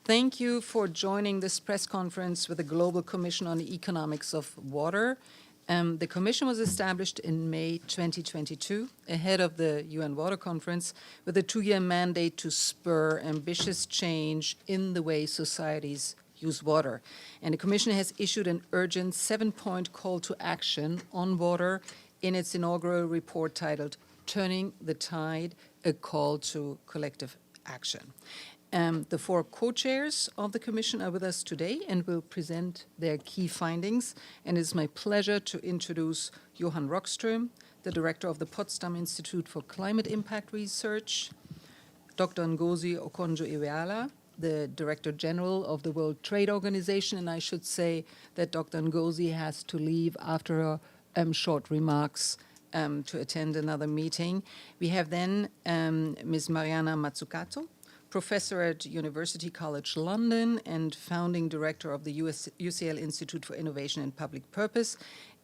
Thank you for joining this press conference with the Global Commission on the Economics of Water. The Commission was established in May 2022, ahead of the UN Water Conference, with a 2-year mandate to spur ambitious change in the way societies use water. And the Commission has issued an urgent 7-point call to action on water in its inaugural report titled Turning the Tide, a Call to Collective Action. The 4 co-chairs of the Commission are with us today and will present their key findings. And it's my pleasure to introduce Johan Rockström, the director of the Potsdam Institute for Climate Impact Research, Dr. Ngozi Okonjo-Iweala, the Director General of the World Trade Organization, and I should say that Dr. Ngozi has to leave after her short remarks to attend another meeting. We have then Ms. Mariana Mazzucato, professor at University College London and founding director of the UCL Institute for Innovation and Public Purpose,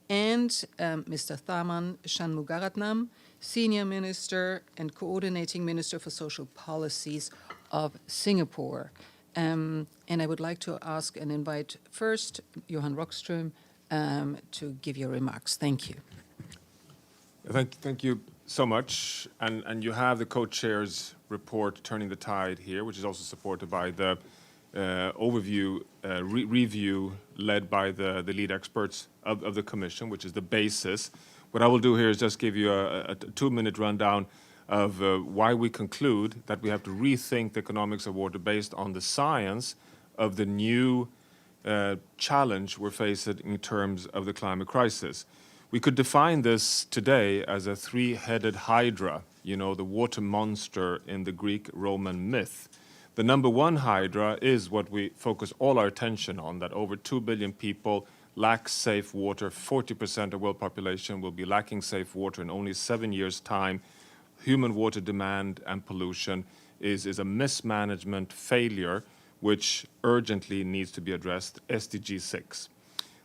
and Mr. Tharman Shanmugaratnam, senior minister and coordinating minister for social policies of Singapore. And I would like to ask and invite first Johan Rockström to give your remarks. Thank you. Thank you so much. And you have the co-chairs report, Turning the Tide, here, which is also supported by the overview review led by the lead experts of the Commission, which is the basis. What I will do here is just give you a 2-minute rundown of why we conclude that we have to rethink the economics of water based on the science of the new challenge we're facing in terms of the climate crisis. We could define this today as a 3-headed hydra, you know, the water monster in the Greek-Roman myth. The number 1 hydra is what we focus all our attention on, that over 2 billion people lack safe water. 40% of world population will be lacking safe water in only 7 years' time. Human water demand and pollution is a mismanagement failure which urgently needs to be addressed, SDG 6.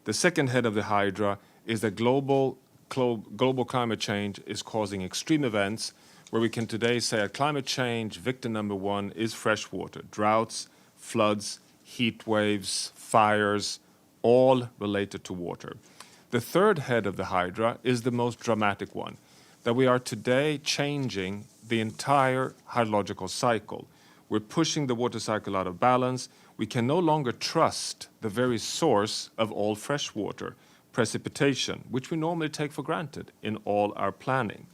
The second head of the hydra is that global climate change is causing extreme events where we can today say that climate change, victim number 1 is fresh water. Droughts, floods, heat waves, fires, all related to water. The third head of the hydra is the most dramatic one, that we are today changing the entire hydrological cycle. We're pushing the water cycle out of balance. We can no longer trust the very source of all fresh water, precipitation, which we normally take for granted in all our planning.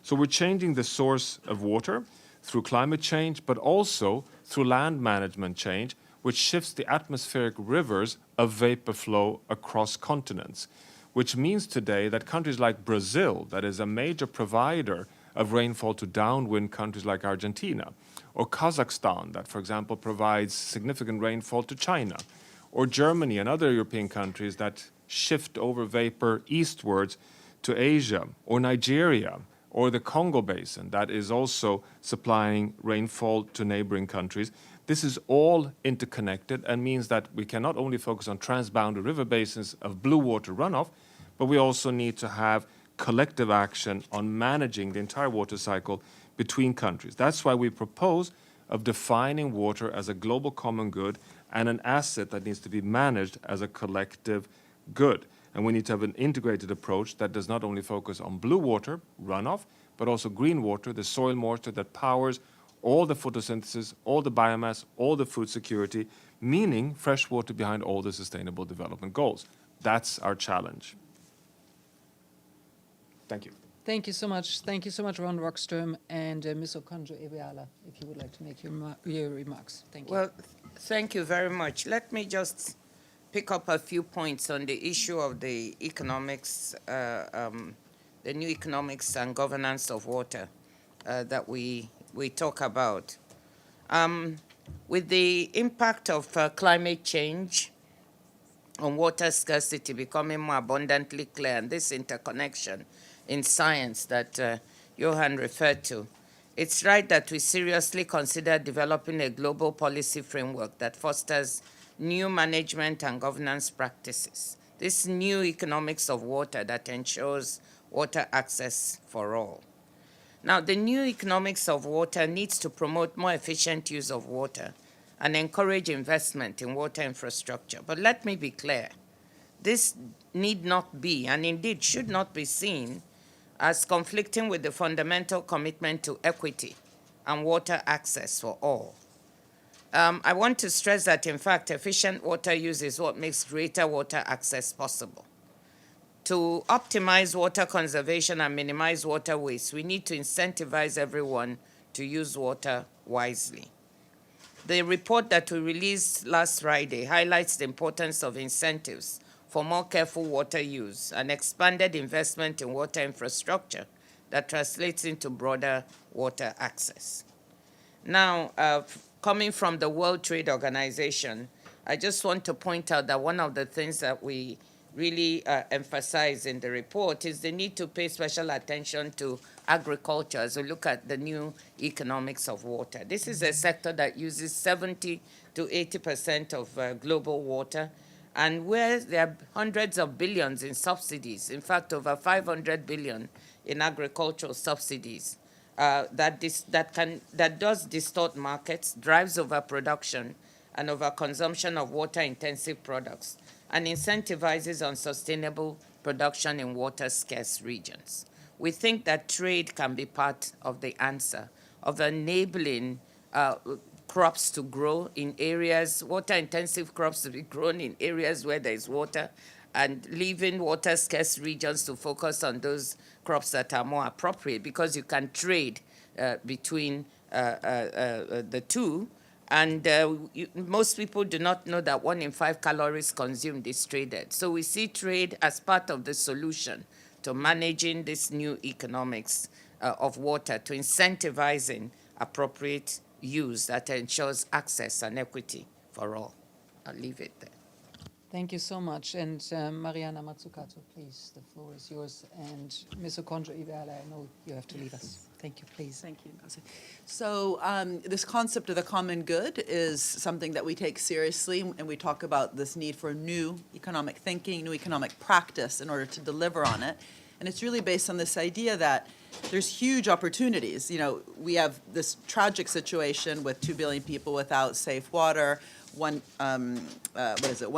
So we're changing the source of water through climate change, but also through land management change, which shifts the atmospheric rivers of vapor flow across continents, which means today that countries like Brazil, that is a major provider of rainfall to downwind countries like Argentina, or Kazakhstan, that, for example, provides significant rainfall to China, or Germany and other European countries that shift over vapor eastwards to Asia, or Nigeria, or the Congo Basin that is also supplying rainfall to neighboring countries. This is all interconnected and means that we can not only focus on transboundary river basins of blue water runoff, but we also need to have collective action on managing the entire water cycle between countries. That's why we propose of defining water as a global common good and an asset that needs to be managed as a collective good. And we need to have an integrated approach that does not only focus on blue water runoff, but also green water, the soil moisture that powers all the photosynthesis, all the biomass, all the food security, meaning fresh water behind all the sustainable development goals. That's our challenge. Thank you. Thank you so much. Thank you so much, Ron Rockström, and Ms. Okonjo-Iweala, if you would like to make your remarks. Thank you. Well, thank you very much. Let me just pick up a few points on the issue of the economics, the new economics and governance of water that we talk about. With the impact of climate change on water scarcity becoming more abundantly clear, and this interconnection in science that Johan referred to, it's right that we seriously consider developing a global policy framework that fosters new management and governance practices. This new economics of water that ensures water access for all. Now, the new economics of water needs to promote more efficient use of water and encourage investment in water infrastructure. But let me be clear, this need not be, and indeed should not be seen as conflicting with the fundamental commitment to equity and water access for all. I want to stress that, in fact, efficient water use is what makes greater water access possible. To optimize water conservation and minimize water waste, we need to incentivize everyone to use water wisely. The report that we released last Friday highlights the importance of incentives for more careful water use and expanded investment in water infrastructure that translates into broader water access. Now, coming from the World Trade Organization, I just want to point out that one of the things that we really emphasize in the report is the need to pay special attention to agriculture as we look at the new economics of water. This is a sector that uses 70 to 80% of global water, and where there are hundreds of billions in subsidies, in fact, over 500 billion in agricultural subsidies, that does distort markets, drives overproduction and overconsumption of water-intensive products, and incentivizes unsustainable production in water-scarce regions. We think that trade can be part of the answer of enabling crops to grow in areas, water-intensive crops to be grown in areas where there is water, and leaving water-scarce regions to focus on those crops that are more appropriate, because you can trade between the two. And most people do not know that 1 in 5 calories consumed is traded. So we see trade as part of the solution to managing this new economics of water, to incentivizing appropriate use that ensures access and equity for all. I'll leave it there. Thank you so much. And Mariana Mazzucato, please, the floor is yours. And Ms. Okonjo-Iweala, I know you have to leave us. Thank you, please. Thank you, Ngozi. So this concept of the common good is something that we take seriously, and we talk about this need for new economic thinking, new economic practice in order to deliver on it. And it's really based on this idea that there's huge opportunities. You know, we have this tragic situation with 2 billion people without safe water. One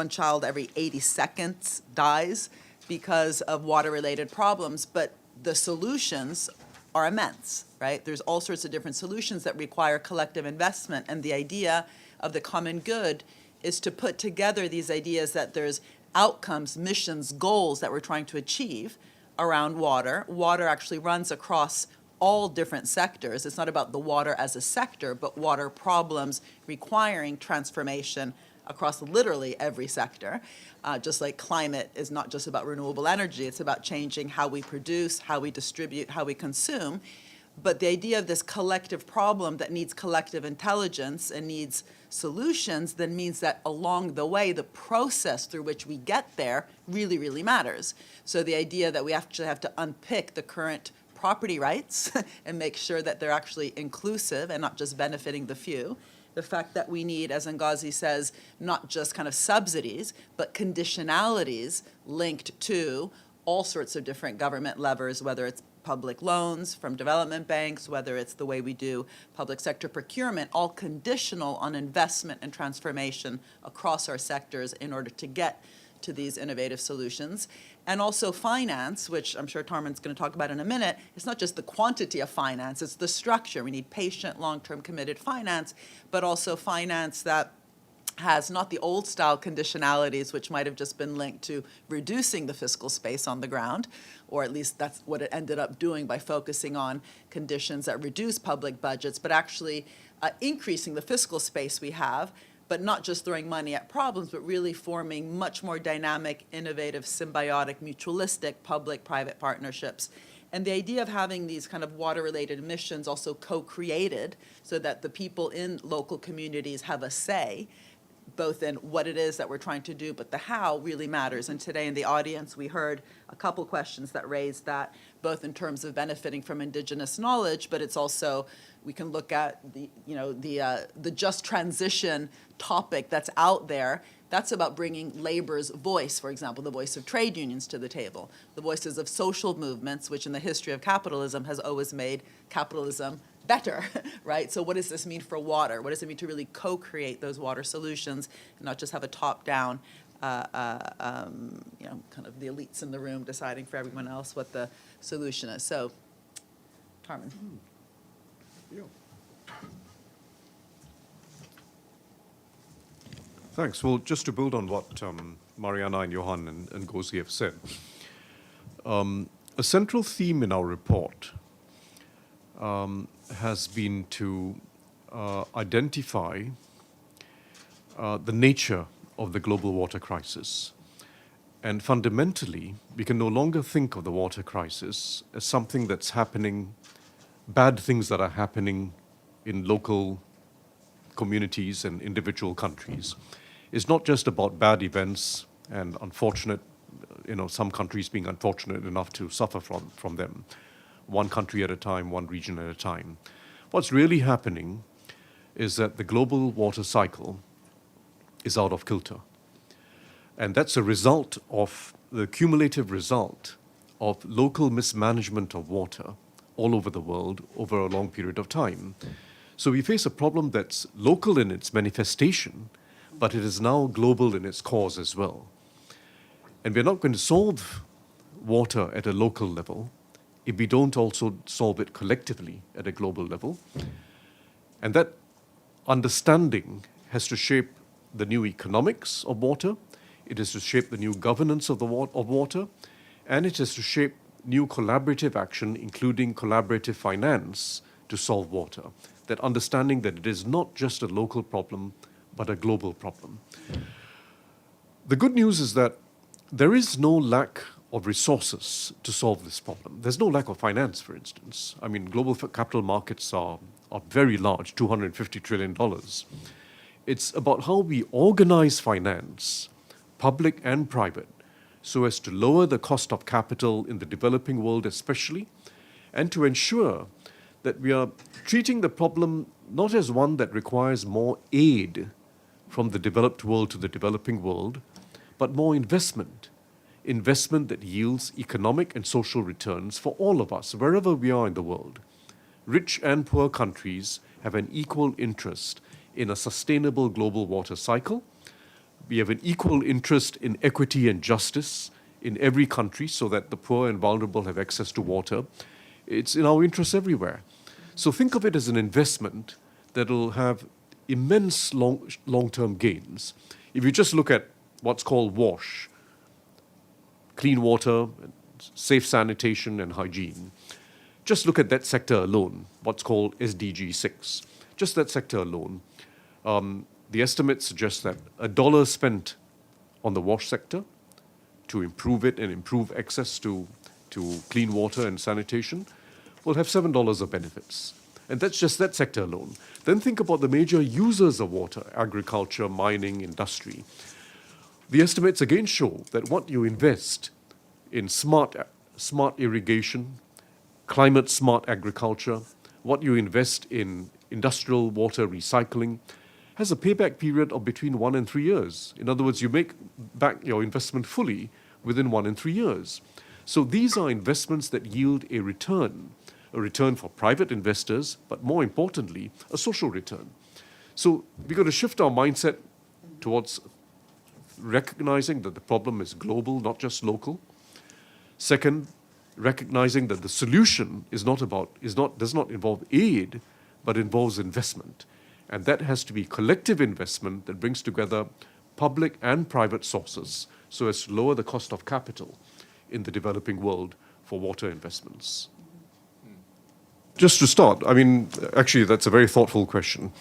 child every 80 seconds dies because of water-related problems, but the solutions are immense, right? There's all sorts of different solutions that require collective investment, and the idea of the common good is to put together these ideas that there's outcomes, missions, goals that we're trying to achieve around water. Water actually runs across all different sectors. It's not about the water as a sector, but water problems requiring transformation across literally every sector. Just like climate is not just about renewable energy, it's about changing how we produce, how we distribute, how we consume. But the idea of this collective problem that needs collective intelligence and needs solutions then means that along the way, the process through which we get there really, really matters. So the idea that we actually have to unpick the current property rights and make sure that they're actually inclusive and not just benefiting the few. The fact that we need, as Ngozi says, not just kind of subsidies, but conditionalities linked to all sorts of different government levers, whether it's public loans from development banks, whether it's the way we do public sector procurement, all conditional on investment and transformation across our sectors in order to get to these innovative solutions. And also finance, which I'm sure Tarman's going to talk about in a minute. It's not just the quantity of finance, it's the structure. We need patient, long-term committed finance, but also finance that has not the old-style conditionalities, which might have just been linked to reducing the fiscal space on the ground, or at least that's what it ended up doing by focusing on conditions that reduce public budgets, but actually increasing the fiscal space we have, but not just throwing money at problems, but really forming much more dynamic, innovative, symbiotic, mutualistic public-private partnerships. And the idea of having these kind of water-related missions also co-created so that the people in local communities have a say, both in what it is that we're trying to do, but the how really matters. And today in the audience, we heard a couple questions that raised that, both in terms of benefiting from indigenous knowledge, but it's also, we can look at the just transition topic that's out there. That's about bringing labor's voice, for example, the voice of trade unions to the table, the voices of social movements, which in the history of capitalism has always made capitalism better, right? So what does this mean for water? What does it mean to really co-create those water solutions and not just have a top-down, kind of the elites in the room deciding for everyone else what the solution is? So, Carmen. Thanks. Well, just to build on what Mariana and Johan and Gozi have said, a central theme in our report has been to identify the nature of the global water crisis. And fundamentally, we can no longer think of the water crisis as something that's happening, bad things that are happening in local communities and individual countries. It's not just about bad events and unfortunate, some countries being unfortunate enough to suffer from them, one country at a time, one region at a time. What's really happening is that the global water cycle is out of kilter. And that's a result of the cumulative result of local mismanagement of water all over the world over a long period of time. So we face a problem that's local in its manifestation, but it is now global in its cause as well. And we're not going to solve water at a local level if we don't also solve it collectively at a global level. And that understanding has to shape the new economics of water, it is to shape the new governance of water, and it is to shape new collaborative action, including collaborative finance, to solve water. That understanding that it is not just a local problem, but a global problem. The good news is that there is no lack of resources to solve this problem. There's no lack of finance, for instance. I mean, global capital markets are very large, $250 trillion. It's about how we organize finance, public and private, so as to lower the cost of capital in the developing world especially, and to ensure that we are treating the problem not as one that requires more aid from the developed world to the developing world, but more investment that yields economic and social returns for all of us, wherever we are in the world. Rich and poor countries have an equal interest in a sustainable global water cycle. We have an equal interest in equity and justice in every country so that the poor and vulnerable have access to water. It's in our interest everywhere. So think of it as an investment that will have immense long-term gains. If you just look at what's called WASH, clean water, safe sanitation and hygiene, just look at that sector alone, what's called SDG 6. Just that sector alone. The estimates suggest that $1 spent on the WASH sector to improve it and improve access to clean water and sanitation will have $7 of benefits. And that's just that sector alone. Then think about the major users of water, agriculture, mining, industry. The estimates again show that what you invest in smart irrigation, climate-smart agriculture, what you invest in industrial water recycling, has a payback period of between 1 and 3 years. In other words, you make back your investment fully within 1 and 3 years. So these are investments that yield a return for private investors, but more importantly, a social return. So we've got to shift our mindset towards recognizing that the problem is global, not just local. Second, recognizing that the solution does not involve aid, but involves investment. And that has to be collective investment that brings together public and private sources so as to lower the cost of capital in the developing world for water investments. Just to start, I mean, actually, that's a very thoughtful question.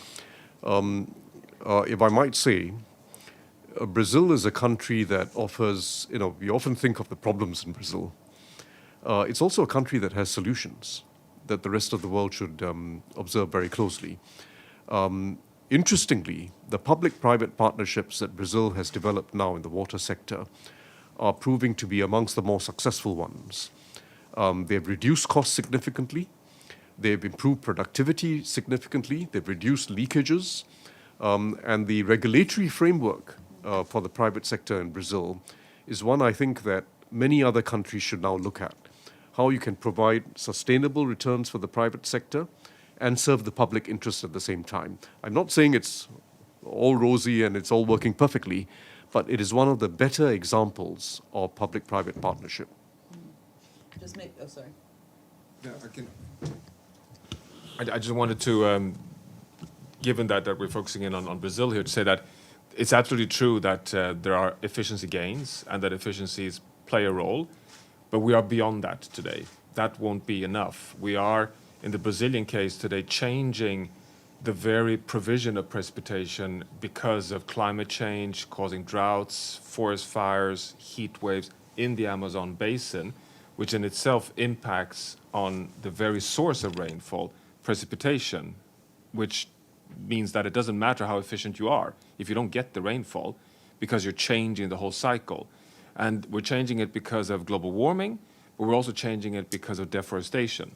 If I might say, Brazil is a country that offers, we often think of the problems in Brazil. It's also a country that has solutions that the rest of the world should observe very closely. Interestingly, the public-private partnerships that Brazil has developed now in the water sector are proving to be amongst the more successful ones. They've reduced costs significantly. They've improved productivity significantly. They've reduced leakages. And the regulatory framework for the private sector in Brazil is one I think that many other countries should now look at. How you can provide sustainable returns for the private sector and serve the public interest at the same time. I'm not saying it's all rosy and it's all working perfectly, but it is one of the better examples of public-private partnership. Just make, oh, sorry. Yeah, I just wanted to, given that we're focusing in on Brazil here, to say that it's absolutely true that there are efficiency gains and that efficiencies play a role, but we are beyond that today. That won't be enough. We are, in the Brazilian case today, changing the very provision of precipitation because of climate change causing droughts, forest fires, heat waves in the Amazon basin, which in itself impacts on the very source of rainfall, precipitation, which means that it doesn't matter how efficient you are if you don't get the rainfall, because you're changing the whole cycle. And we're changing it because of global warming, but we're also changing it because of deforestation.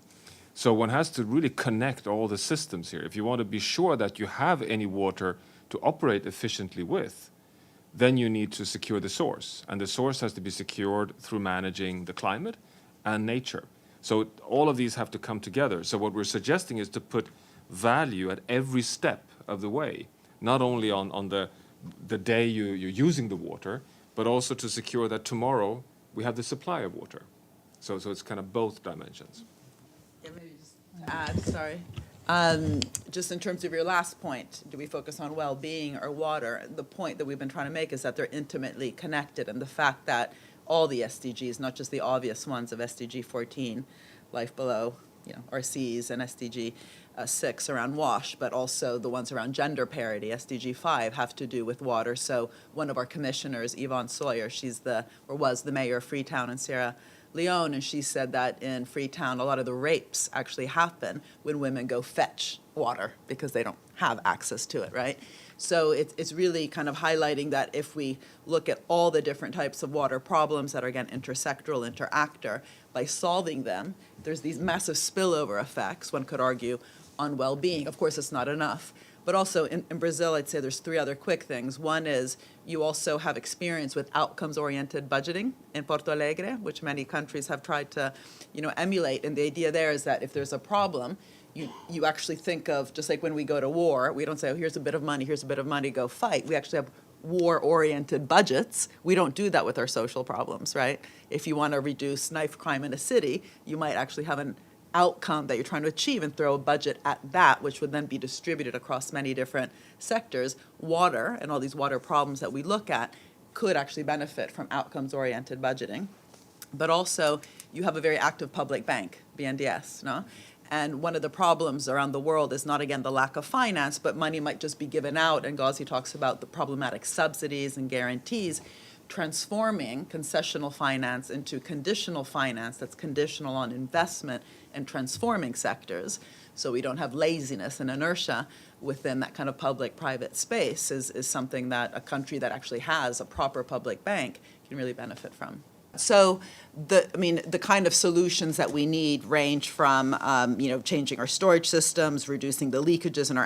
So one has to really connect all the systems here. If you want to be sure that you have any water to operate efficiently with, then you need to secure the source. And the source has to be secured through managing the climate and nature. So all of these have to come together. So what we're suggesting is to put value at every step of the way, not only on the day you're using the water, but also to secure that tomorrow we have the supply of water. So it's kind of both dimensions. Yeah, maybe just to add, sorry. Just in terms of your last point, do we focus on well-being or water? The point that we've been trying to make is that they're intimately connected, and the fact that all the SDGs, not just the obvious ones of SDG 14, life below, our seas, and SDG 6 around WASH, but also the ones around gender parity, SDG 5, have to do with water. So one of our commissioners, Yvonne Sawyer, was the mayor of Freetown in Sierra Leone, and she said that in Freetown, a lot of the rapes actually happen when women go fetch water because they don't have access to it, right? So it's really kind of highlighting that if we look at all the different types of water problems that are, again, intersectoral, interactor, by solving them, there's these massive spillover effects, one could argue, on well-being. Of course, it's not enough. But also in Brazil, I'd say there's three other quick things. One is you also have experience with outcomes-oriented budgeting in Porto Alegre, which many countries have tried to, emulate. And the idea there is that if there's a problem, you actually think of, just like when we go to war, we don't say, oh, here's a bit of money, go fight. We actually have war-oriented budgets. We don't do that with our social problems, right? If you want to reduce knife crime in a city, you might actually have an outcome that you're trying to achieve and throw a budget at that, which would then be distributed across many different sectors. Water and all these water problems that we look at could actually benefit from outcomes-oriented budgeting. But also, you have a very active public bank, BNDES, no? And one of the problems around the world is not, again, the lack of finance, but money might just be given out, and Ghazi talks about the problematic subsidies and guarantees, transforming concessional finance into conditional finance that's conditional on investment and transforming sectors, so we don't have laziness and inertia within that kind of public-private space is something that a country that actually has a proper public bank can really benefit from. So the kind of solutions that we need range from changing our storage systems, reducing the leakages in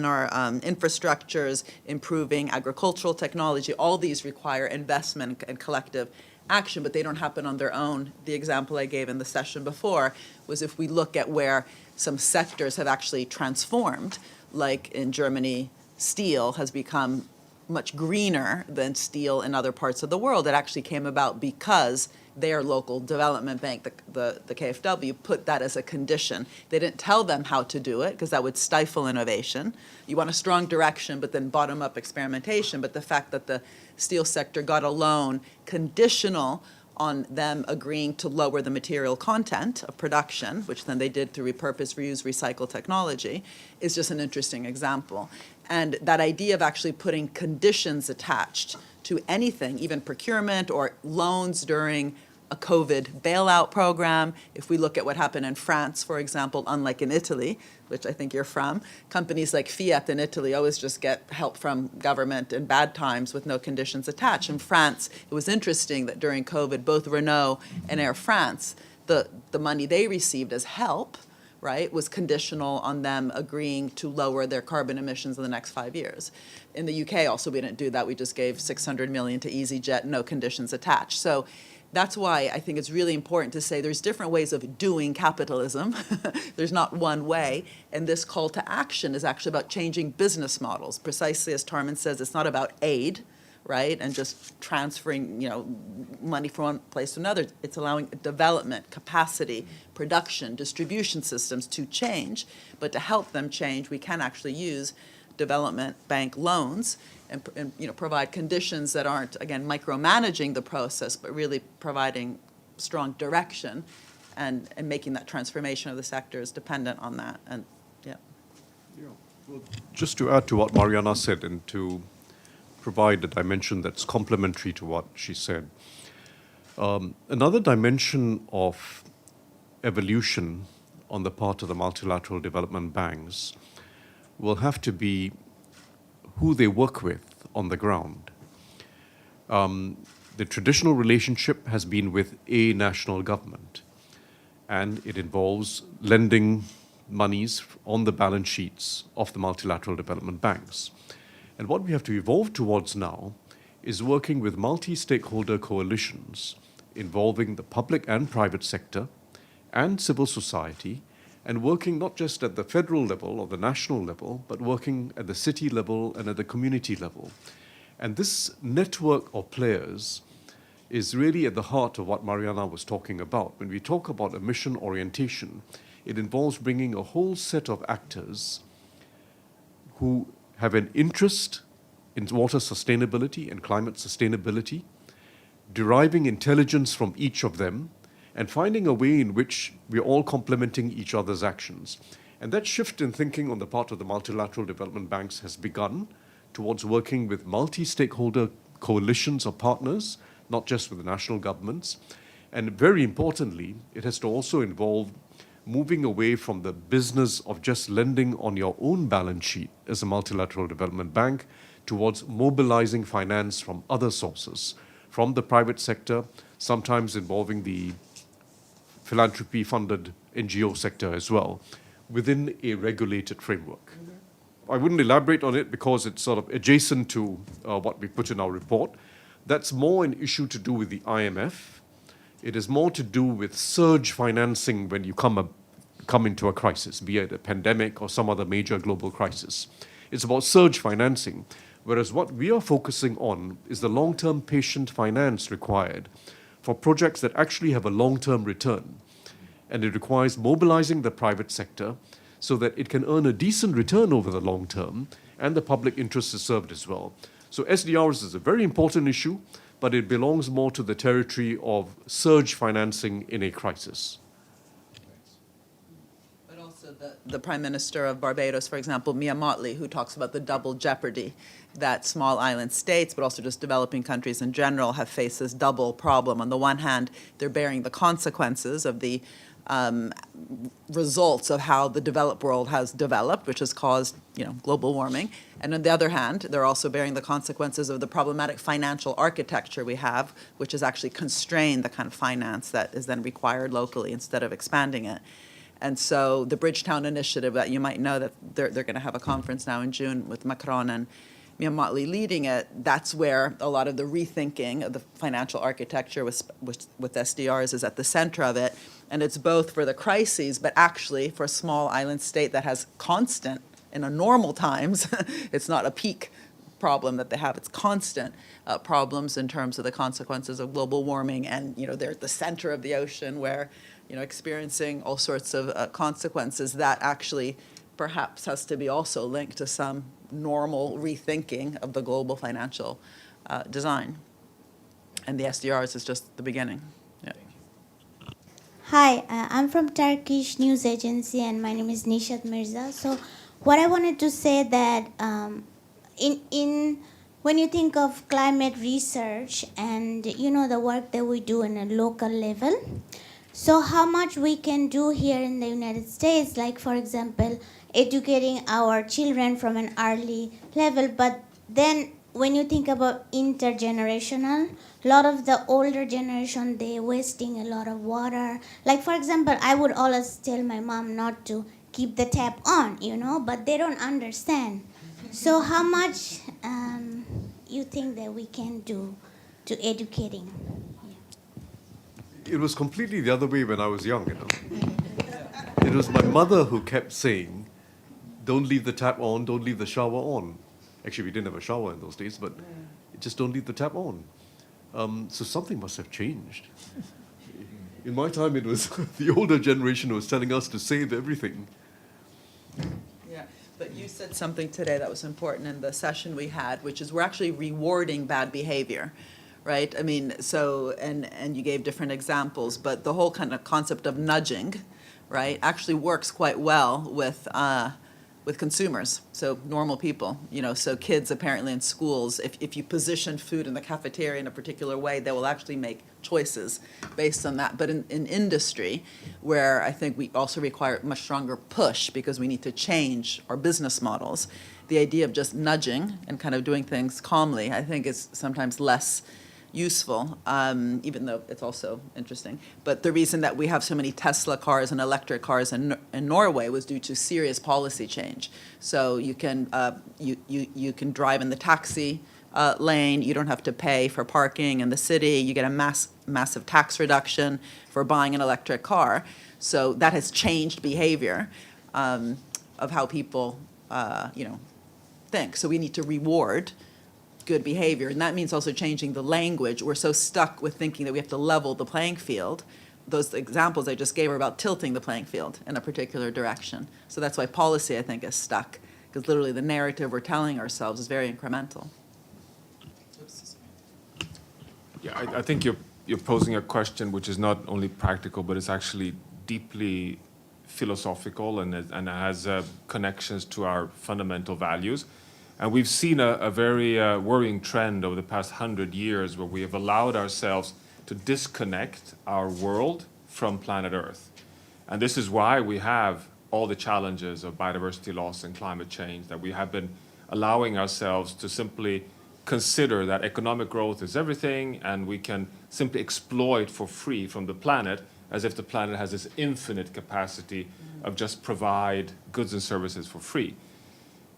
our infrastructures, improving agricultural technology. All these require investment and collective action, but they don't happen on their own. The example I gave in the session before was if we look at where some sectors have actually transformed, like in Germany, steel has become much greener than steel in other parts of the world. It actually came about because their local development bank, the KfW, put that as a condition. They didn't tell them how to do it because that would stifle innovation. You want a strong direction, but then bottom-up experimentation. But the fact that the steel sector got a loan conditional on them agreeing to lower the material content of production, which then they did through repurpose, reuse, recycle technology, is just an interesting example. And that idea of actually putting conditions attached to anything, even procurement or loans during a COVID bailout program. If we look at what happened in France, for example, unlike in Italy, which I think you're from, companies like Fiat in Italy always just get help from government in bad times with no conditions attached. In France, it was interesting that during COVID, both Renault and Air France, the money they received as help, right, was conditional on them agreeing to lower their carbon emissions in the next 5 years. In the UK also, we didn't do that. We just gave 600 million to EasyJet, no conditions attached. So that's why I think it's really important to say there's different ways of doing capitalism. There's not one way. And this call to action is actually about changing business models. Precisely as Tarman says, it's not about aid, right, and just transferring, money from one place to another. It's allowing development, capacity, production, distribution systems to change. But to help them change, we can actually use development bank loans and provide conditions that aren't, again, micromanaging the process, but really providing strong direction and making that transformation of the sector is dependent on that. And Just to add to what Mariana said and to provide a dimension that's complementary to what she said, another dimension of evolution on the part of the multilateral development banks will have to be who they work with on the ground. The traditional relationship has been with a national government, and it involves lending monies on the balance sheets of the multilateral development banks. And what we have to evolve towards now is working with multi-stakeholder coalitions involving the public and private sector and civil society, and working not just at the federal level or the national level, but working at the city level and at the community level. And this network of players is really at the heart of what Mariana was talking about. When we talk about emission orientation, it involves bringing a whole set of actors who have an interest in water sustainability and climate sustainability, deriving intelligence from each of them, and finding a way in which we're all complementing each other's actions. And that shift in thinking on the part of the multilateral development banks has begun towards working with multi-stakeholder coalitions of partners, not just with the national governments. And very importantly, it has to also involve moving away from the business of just lending on your own balance sheet as a multilateral development bank towards mobilizing finance from other sources, from the private sector, sometimes involving the philanthropy-funded NGO sector as well, within a regulated framework. I wouldn't elaborate on it because it's sort of adjacent to what we put in our report. That's more an issue to do with the IMF. It is more to do with surge financing when you come into a crisis, be it a pandemic or some other major global crisis. It's about surge financing, whereas what we are focusing on is the long-term patient finance required for projects that actually have a long-term return. And it requires mobilizing the private sector so that it can earn a decent return over the long term, and the public interest is served as well. So SDRs is a very important issue, but it belongs more to the territory of surge financing in a crisis. But also the Prime Minister of Barbados, for example, Mia Mottley, who talks about the double jeopardy that small island states, but also just developing countries in general, have faced this double problem. On the one hand, they're bearing the consequences of the results of how the developed world has developed, which has caused, global warming. And on the other hand, they're also bearing the consequences of the problematic financial architecture we have, which has actually constrained the kind of finance that is then required locally instead of expanding it. And so the Bridgetown Initiative, that you might know that they're going to have a conference now in June with Macron and Mia Mottley leading it, that's where a lot of the rethinking of the financial architecture with SDRs is at the center of it. And it's both for the crises, but actually for a small island state that has constant, in a normal times, it's not a peak problem that they have, it's constant problems in terms of the consequences of global warming. And, they're at the center of the ocean where, experiencing all sorts of consequences that actually perhaps has to be also linked to some normal rethinking of the global financial design. And the SDRs is just the beginning. Yeah. Hi, I'm from Turkish news agency and my name is Nishat Mirza. So what I wanted to say that in when you think of climate research and the work that we do in a local level, so how much we can do here in the United States, like for example, educating our children from an early level, but then when you think about intergenerational, a lot of the older generation, they wasting a lot of water. Like for example, I would always tell my mom not to keep the tap on, but they don't understand. So how much you think that we can do to educating? It was completely the other way when I was young, It was my mother who kept saying, don't leave the tap on, don't leave the shower on. Actually, we didn't have a shower in those days, but just don't leave the tap on. So something must have changed. In my time, it was the older generation who was telling us to save everything. Yeah, but you said something today that was important in the session we had, which is we're actually rewarding bad behavior, right? I mean, so, and you gave different examples, but the whole kind of concept of nudging, right, actually works quite well with consumers, so normal people, so kids apparently in schools, if you position food in the cafeteria in a particular way, they will actually make choices based on that. But in industry, where I think we also require much stronger push because we need to change our business models, the idea of just nudging and kind of doing things calmly, I think is sometimes less useful, even though it's also interesting. But the reason that we have so many Tesla cars and electric cars in Norway was due to serious policy change. So you can you can drive in the taxi lane. You don't have to pay for parking in the city. You get a massive tax reduction for buying an electric car. So that has changed behavior of how people think. So we need to reward good behavior, and that means also changing the language. We're so stuck with thinking that we have to level the playing field. Those examples I just gave are about tilting the playing field in a particular direction. So that's why policy, I think, is stuck, because literally the narrative we're telling ourselves is very incremental. Yeah, I think you're posing a question which is not only practical, but it's actually deeply philosophical and has connections to our fundamental values. And we've seen a very worrying trend over the past 100 years where we have allowed ourselves to disconnect our world from planet Earth. And this is why we have all the challenges of biodiversity loss and climate change, that we have been allowing ourselves to simply consider that economic growth is everything and we can simply exploit for free from the planet as if the planet has this infinite capacity of just provide goods and services for free.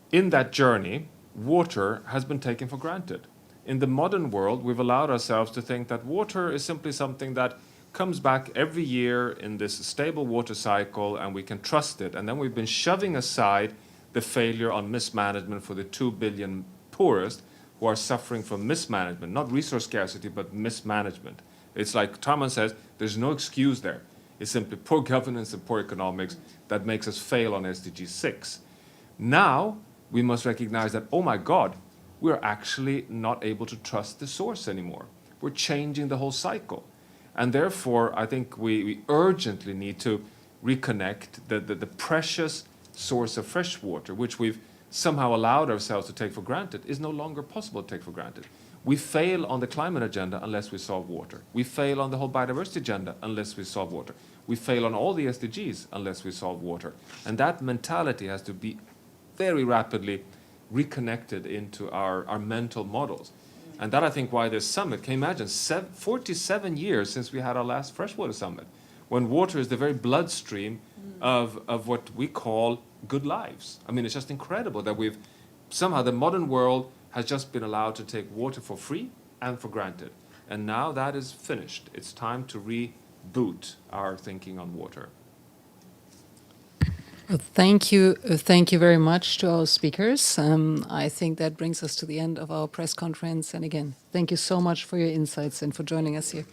In that journey, water has been taken for granted. In the modern world, we've allowed ourselves to think that water is simply something that comes back every year in this stable water cycle and we can trust it. And then we've been shoving aside the failure on mismanagement for the 2 billion poorest who are suffering from mismanagement, not resource scarcity, but mismanagement. It's like Tarman says, there's no excuse there. It's simply poor governance and poor economics that makes us fail on SDG 6. Now, we must recognize that, oh my God, we're actually not able to trust the source anymore. We're changing the whole cycle. And therefore, I think we urgently need to reconnect the precious source of fresh water, which we've somehow allowed ourselves to take for granted, is no longer possible to take for granted. We fail on the climate agenda unless we solve water. We fail on the whole biodiversity agenda unless we solve water. We fail on all the SDGs unless we solve water. And that mentality has to be very rapidly reconnected into our mental models. And that, I think, why this summit, can you imagine, 47 years since we had our last freshwater summit, when water is the very bloodstream of what we call good lives. I mean, it's just incredible that somehow the modern world has just been allowed to take water for free and for granted. And now that is finished. It's time to reboot our thinking on water. Well, thank you very much to our speakers. I think that brings us to the end of our press conference. And again, thank you so much for your insights and for joining us here.